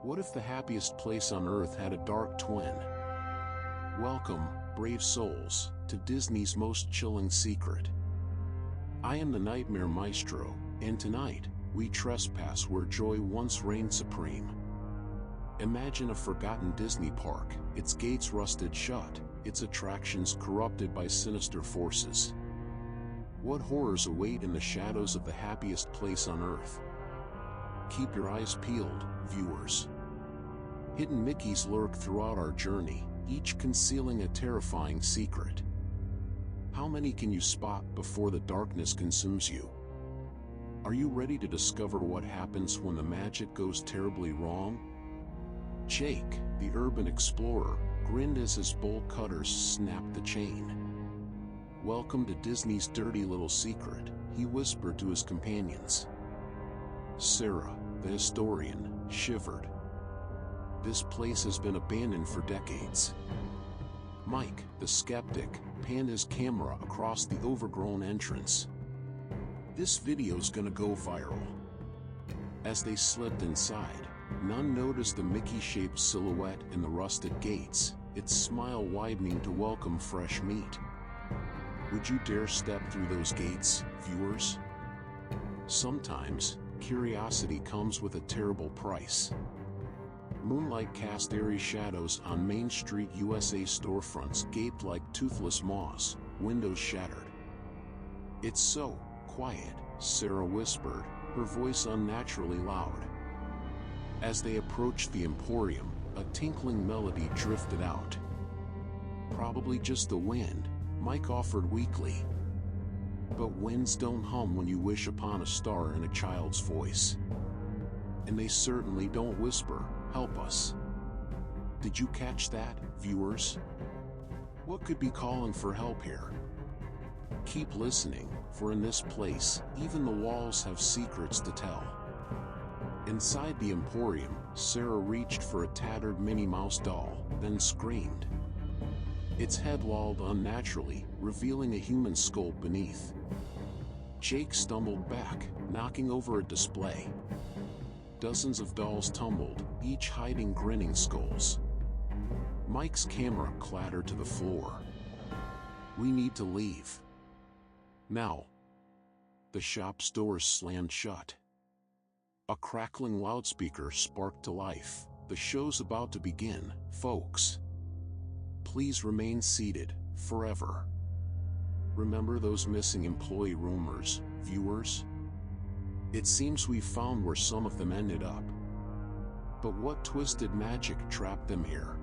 What if the happiest place on earth had a dark twin? Welcome, brave souls, to Disney's most chilling secret. I am the Nightmare Maestro, and tonight, we trespass where joy once reigned supreme. Imagine a forgotten Disney park, its gates rusted shut, its attractions corrupted by sinister forces. What horrors await in the shadows of the happiest place on earth? Keep your eyes peeled, viewers. Hidden Mickeys lurk throughout our journey, each concealing a terrifying secret. How many can you spot before the darkness consumes you? Are you ready to discover what happens when the magic goes terribly wrong? Jake, the urban explorer, grinned as his bolt cutters snapped the chain. "Welcome to Disney's dirty little secret," he whispered to his companions. Sarah, the historian, shivered. "This place has been abandoned for decades." Mike, the skeptic, panned his camera across the overgrown entrance. "This video's gonna go viral." As they slipped inside, none noticed the Mickey-shaped silhouette in the rusted gates, its smile widening to welcome fresh meat. Would you dare step through those gates, viewers? Sometimes, curiosity comes with a terrible price. Moonlight cast eerie shadows on Main Street USA storefronts gaped like toothless maws, windows shattered. "It's so quiet," Sarah whispered, her voice unnaturally loud. As they approached the Emporium, a tinkling melody drifted out. "Probably just the wind," Mike offered weakly. But winds don't hum when you wish upon a star in a child's voice. And they certainly don't whisper, "Help us." Did you catch that, viewers? What could be calling for help here? Keep listening, for in this place, even the walls have secrets to tell. Inside the Emporium, Sarah reached for a tattered Minnie Mouse doll, then screamed. Its head lolled unnaturally, revealing a human skull beneath. Jake stumbled back, knocking over a display. Dozens of dolls tumbled, each hiding grinning skulls. Mike's camera clattered to the floor. "We need to leave. Now." The shop's doors slammed shut. A crackling loudspeaker sparked to life. "The show's about to begin, folks. Please remain seated, forever." Remember those missing employee rumors, viewers? It seems we've found where some of them ended up. But what twisted magic trapped them here?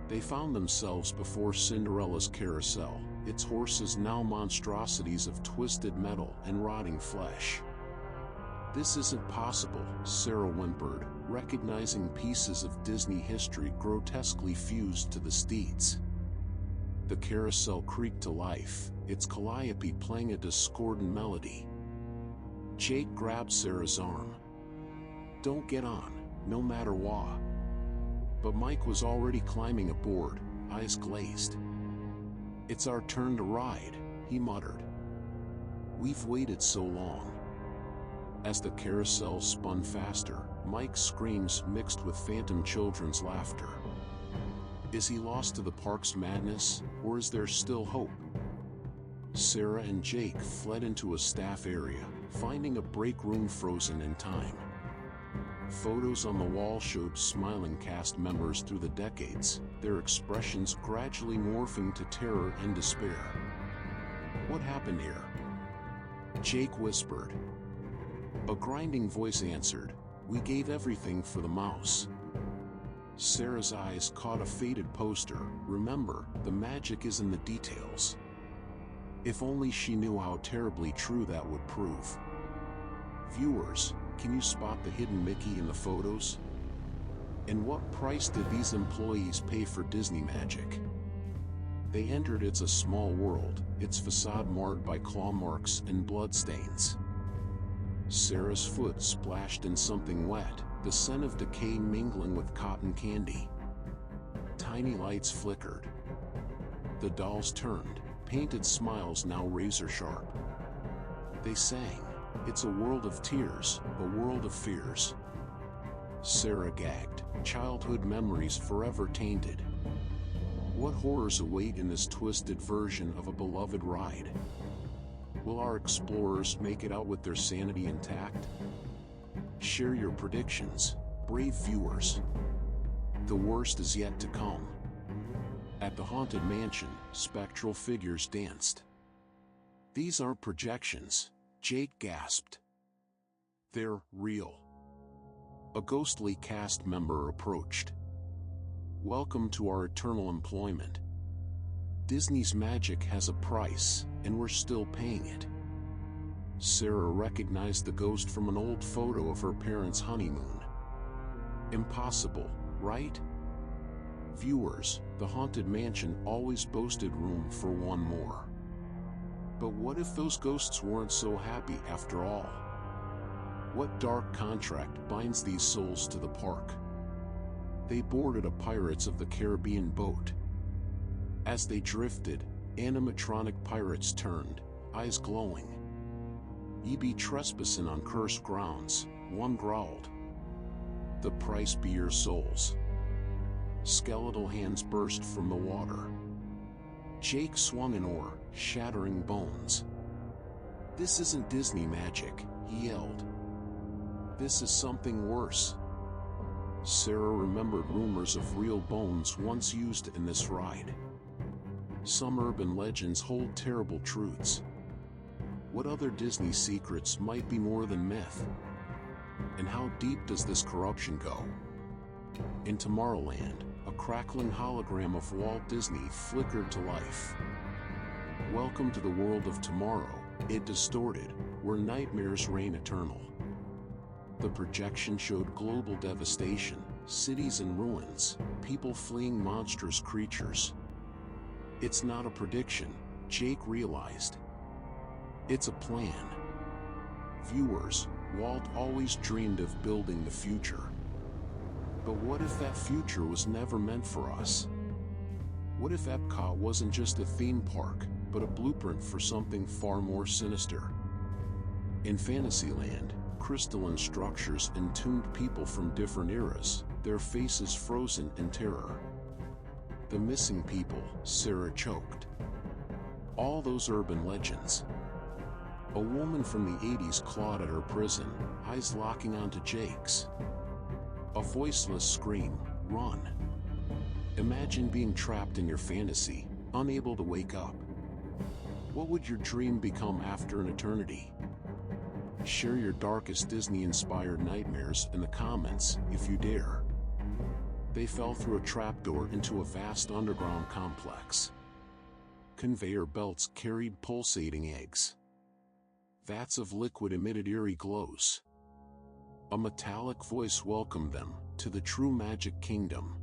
They found themselves before Cinderella's carousel, its horses now monstrosities of twisted metal and rotting flesh. "This isn't possible," Sarah whimpered, recognizing pieces of Disney history grotesquely fused to the steeds. The carousel creaked to life, its calliope playing a discordant melody. Jake grabbed Sarah's arm. "Don't get on, no matter what." But Mike was already climbing aboard, eyes glazed. "It's our turn to ride," he muttered. "We've waited so long." As the carousel spun faster, Mike's screams mixed with phantom children's laughter. Is he lost to the park's madness, or is there still hope? Sarah and Jake fled into a staff area, finding a break room frozen in time. Photos on the wall showed smiling cast members through the decades, their expressions gradually morphing to terror and despair. "What happened here?" Jake whispered. A grinding voice answered, "We gave everything for the mouse." Sarah's eyes caught a faded poster. "Remember, the magic is in the details." If only she knew how terribly true that would prove. Viewers, can you spot the hidden Mickey in the photos? And what price did these employees pay for Disney magic? They entered It's a Small World, its facade marred by claw marks and bloodstains. Sarah's foot splashed in something wet, the scent of decay mingling with cotton candy. Tiny lights flickered. The dolls turned, painted smiles now razor-sharp. They sang, "It's a world of tears, a world of fears." Sarah gagged, childhood memories forever tainted. What horrors await in this twisted version of a beloved ride? Will our explorers make it out with their sanity intact? Share your predictions, brave viewers. The worst is yet to come. At the haunted mansion, spectral figures danced. "These aren't projections," Jake gasped. "They're real." A ghostly cast member approached. "Welcome to our eternal employment. Disney's magic has a price, and we're still paying it." Sarah recognized the ghost from an old photo of her parents' honeymoon. Impossible, right? Viewers, the haunted mansion always boasted room for one more. But what if those ghosts weren't so happy after all? What dark contract binds these souls to the park? They boarded a Pirates of the Caribbean boat. As they drifted, animatronic pirates turned, eyes glowing. "Ye be trespassing on cursed grounds," one growled. "The price be your souls." Skeletal hands burst from the water. Jake swung an oar, shattering bones. "This isn't Disney magic," he yelled. "This is something worse." Sarah remembered rumors of real bones once used in this ride. Some urban legends hold terrible truths. What other Disney secrets might be more than myth? And how deep does this corruption go? In Tomorrowland, a crackling hologram of Walt Disney flickered to life. "Welcome to the world of tomorrow," it distorted, "where nightmares reign eternal." The projection showed global devastation, cities in ruins, people fleeing monstrous creatures. It's not a prediction, Jake realized. It's a plan. Viewers, Walt always dreamed of building the future. But what if that future was never meant for us? What if Epcot wasn't just a theme park, but a blueprint for something far more sinister? In Fantasyland, crystalline structures entombed people from different eras, their faces frozen in terror. "The missing people," Sarah choked. "All those urban legends." A woman from the 80s clawed at her prison, eyes locking onto Jake's. A voiceless scream, "Run." Imagine being trapped in your fantasy, unable to wake up. What would your dream become after an eternity? Share your darkest Disney-inspired nightmares in the comments, if you dare. They fell through a trapdoor into a vast underground complex. Conveyor belts carried pulsating eggs. Vats of liquid emitted eerie glows. A metallic voice welcomed them to the true Magic Kingdom,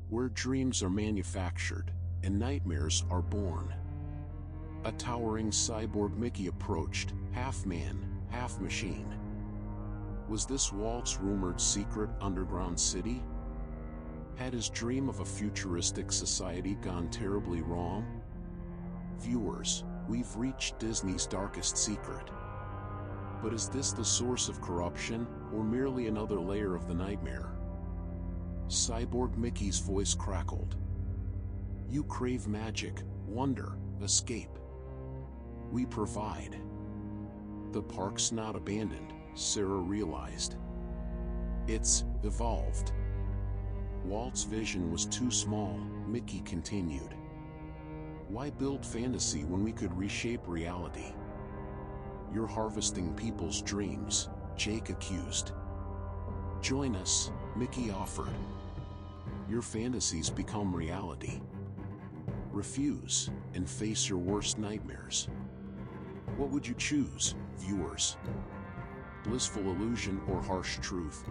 where dreams are manufactured and nightmares are born. A towering cyborg Mickey approached, half man, half machine. Was this Walt's rumored secret underground city? Had his dream of a futuristic society gone terribly wrong? Viewers, we've reached Disney's darkest secret. But is this the source of corruption, or merely another layer of the nightmare? Cyborg Mickey's voice crackled. "You crave magic, wonder, escape. We provide." The park's not abandoned, Sarah realized. It's evolved. Walt's vision was too small, Mickey continued. Why build fantasy when we could reshape reality? You're harvesting people's dreams, Jake accused. Join us, Mickey offered. Your fantasies become reality. Refuse, and face your worst nightmares. What would you choose, viewers? Blissful illusion or harsh truth?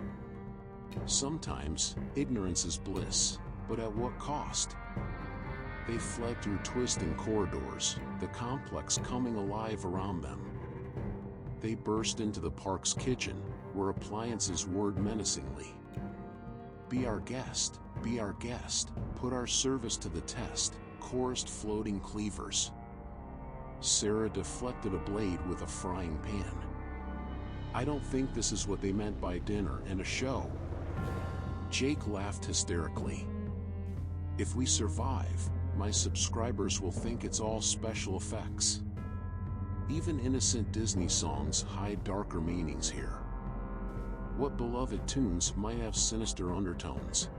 Sometimes, ignorance is bliss, but at what cost? They fled through twisting corridors, the complex coming alive around them. They burst into the park's kitchen, where appliances whirred menacingly. Be our guest, put our service to the test, chorused floating cleavers. Sarah deflected a blade with a frying pan. I don't think this is what they meant by dinner and a show, Jake laughed hysterically. If we survive, my subscribers will think it's all special effects. Even innocent Disney songs hide darker meanings here. What beloved tunes might have sinister undertones?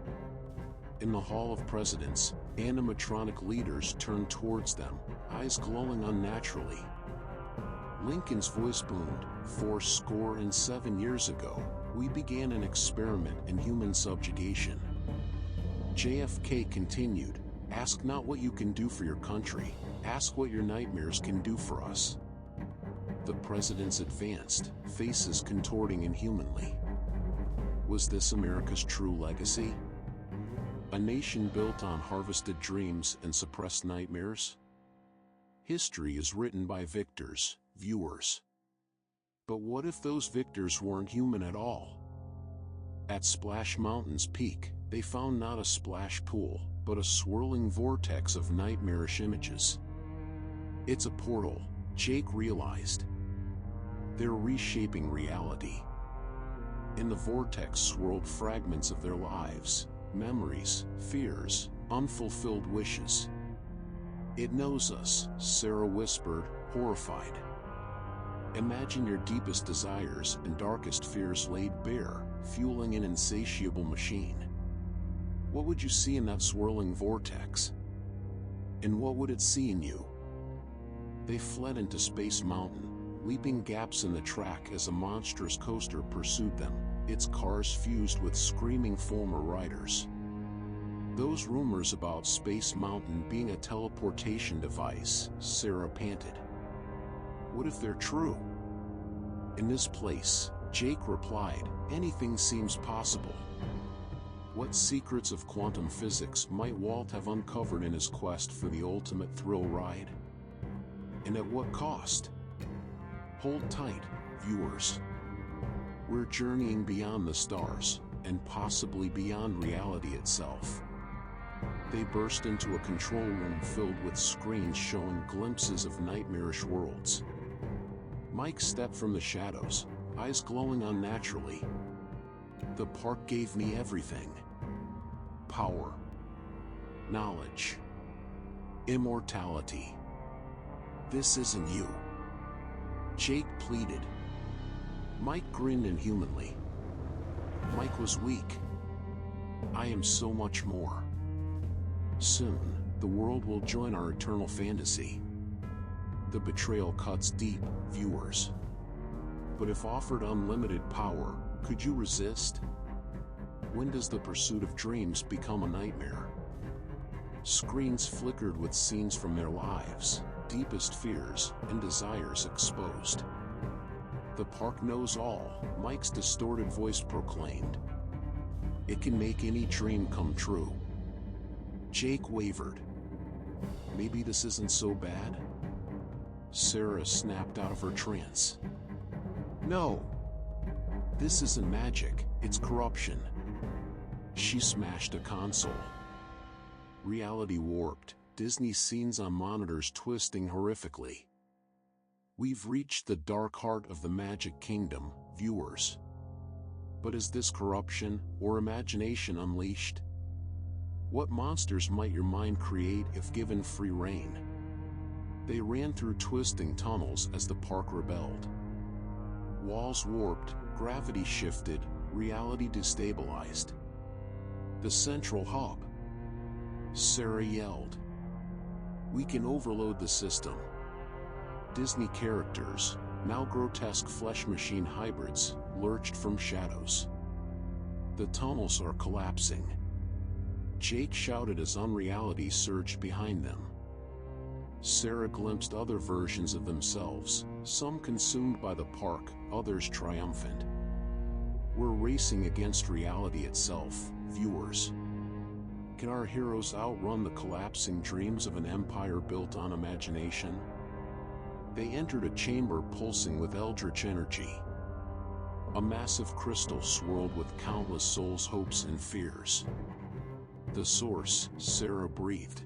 In the Hall of Presidents, animatronic leaders turned towards them, eyes glowing unnaturally. Lincoln's voice boomed. 47 years ago, we began an experiment in human subjugation. JFK continued, ask not what you can do for your country, ask what your nightmares can do for us. The presidents advanced, faces contorting inhumanly. Was this America's true legacy? A nation built on harvested dreams and suppressed nightmares? History is written by victors, viewers. But what if those victors weren't human at all? At Splash Mountain's peak, they found not a splash pool, but a swirling vortex of nightmarish images. It's a portal, Jake realized. They're reshaping reality. In the vortex swirled fragments of their lives, memories, fears, unfulfilled wishes. It knows us, Sarah whispered, horrified. Imagine your deepest desires and darkest fears laid bare, fueling an insatiable machine. What would you see in that swirling vortex? And what would it see in you? They fled into Space Mountain, leaping gaps in the track as a monstrous coaster pursued them, its cars fused with screaming former riders. Those rumors about Space Mountain being a teleportation device, Sarah panted. What if they're true? In this place, Jake replied, anything seems possible. What secrets of quantum physics might Walt have uncovered in his quest for the ultimate thrill ride? And at what cost? Hold tight, viewers. We're journeying beyond the stars, and possibly beyond reality itself. They burst into a control room filled with screens showing glimpses of nightmarish worlds. Mike stepped from the shadows, eyes glowing unnaturally. The park gave me everything. Power. Knowledge. Immortality. This isn't you. Jake pleaded. Mike grinned inhumanly. Mike was weak. I am so much more. Soon, the world will join our eternal fantasy. The betrayal cuts deep, viewers. But if offered unlimited power, could you resist? When does the pursuit of dreams become a nightmare? Screens flickered with scenes from their lives, deepest fears and desires exposed. The park knows all, Mike's distorted voice proclaimed. It can make any dream come true. Jake wavered. Maybe this isn't so bad? Sarah snapped out of her trance. No! This isn't magic, it's corruption. She smashed a console. Reality warped, Disney scenes on monitors twisting horrifically. We've reached the dark heart of the Magic Kingdom, viewers. But is this corruption, or imagination unleashed? What monsters might your mind create if given free rein? They ran through twisting tunnels as the park rebelled. Walls warped, gravity shifted, reality destabilized. The central hub. Sarah yelled. We can overload the system. Disney characters, now grotesque flesh machine hybrids, lurched from shadows. The tunnels are collapsing. Jake shouted as unreality surged behind them. Sarah glimpsed other versions of themselves, some consumed by the park, others triumphant. We're racing against reality itself, viewers. Can our heroes outrun the collapsing dreams of an empire built on imagination? They entered a chamber pulsing with eldritch energy. A massive crystal swirled with countless souls' hopes and fears. The source, Sarah breathed.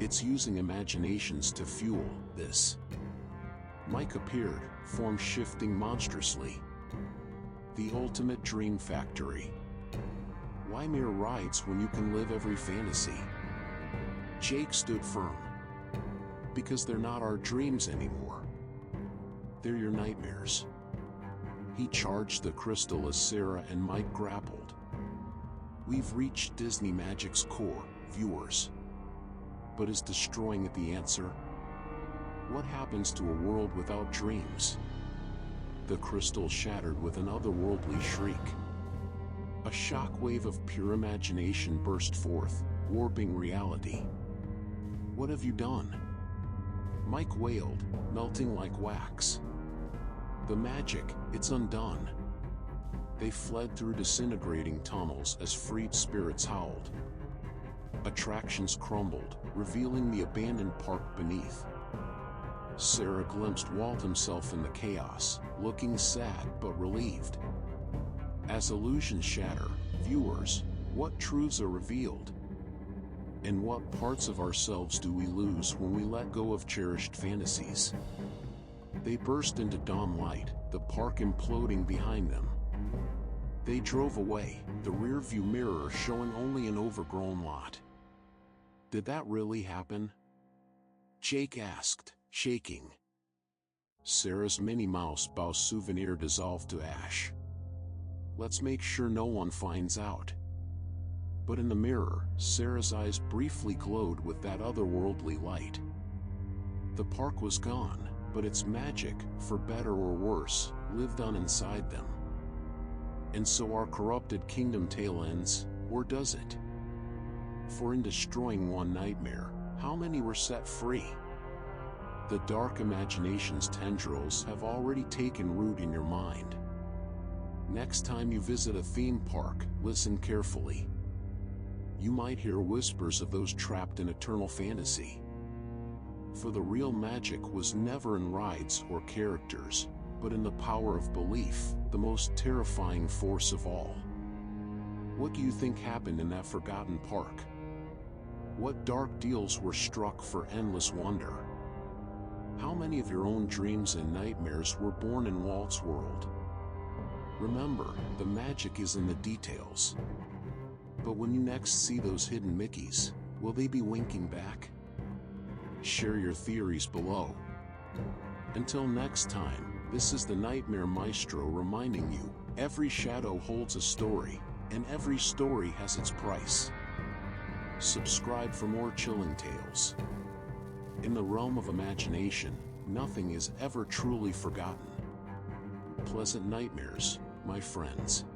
It's using imaginations to fuel this. Mike appeared, form shifting monstrously. The ultimate dream factory. Why mere rides when you can live every fantasy? Jake stood firm. Because they're not our dreams anymore. They're your nightmares. He charged the crystal as Sarah and Mike grappled. We've reached Disney Magic's core, viewers. But is destroying it the answer? What happens to a world without dreams? The crystal shattered with an otherworldly shriek. A shockwave of pure imagination burst forth, warping reality. What have you done? Mike wailed, melting like wax. The magic, it's undone. They fled through disintegrating tunnels as freed spirits howled. Attractions crumbled, revealing the abandoned park beneath. Sarah glimpsed Walt himself in the chaos, looking sad but relieved. As illusions shatter, viewers, what truths are revealed? And what parts of ourselves do we lose when we let go of cherished fantasies? They burst into dawn light, the park imploding behind them. They drove away, the rearview mirror showing only an overgrown lot. Did that really happen? Jake asked, shaking. Sarah's Minnie Mouse Bow souvenir dissolved to ash. Let's make sure no one finds out. But in the mirror, Sarah's eyes briefly glowed with that otherworldly light. The park was gone, but its magic, for better or worse, lived on inside them. And so our corrupted kingdom tale ends, or does it? For in destroying one nightmare, how many were set free? The dark imagination's tendrils have already taken root in your mind. Next time you visit a theme park, listen carefully. You might hear whispers of those trapped in eternal fantasy. For the real magic was never in rides or characters, but in the power of belief, the most terrifying force of all. What do you think happened in that forgotten park? What dark deals were struck for endless wonder? How many of your own dreams and nightmares were born in Walt's world? Remember, the magic is in the details. But when you next see those hidden Mickeys, will they be winking back? Share your theories below. Until next time, this is the Nightmare Maestro reminding you, every shadow holds a story, and every story has its price. Subscribe for more chilling tales. In the realm of imagination, nothing is ever truly forgotten. Pleasant nightmares, my friends.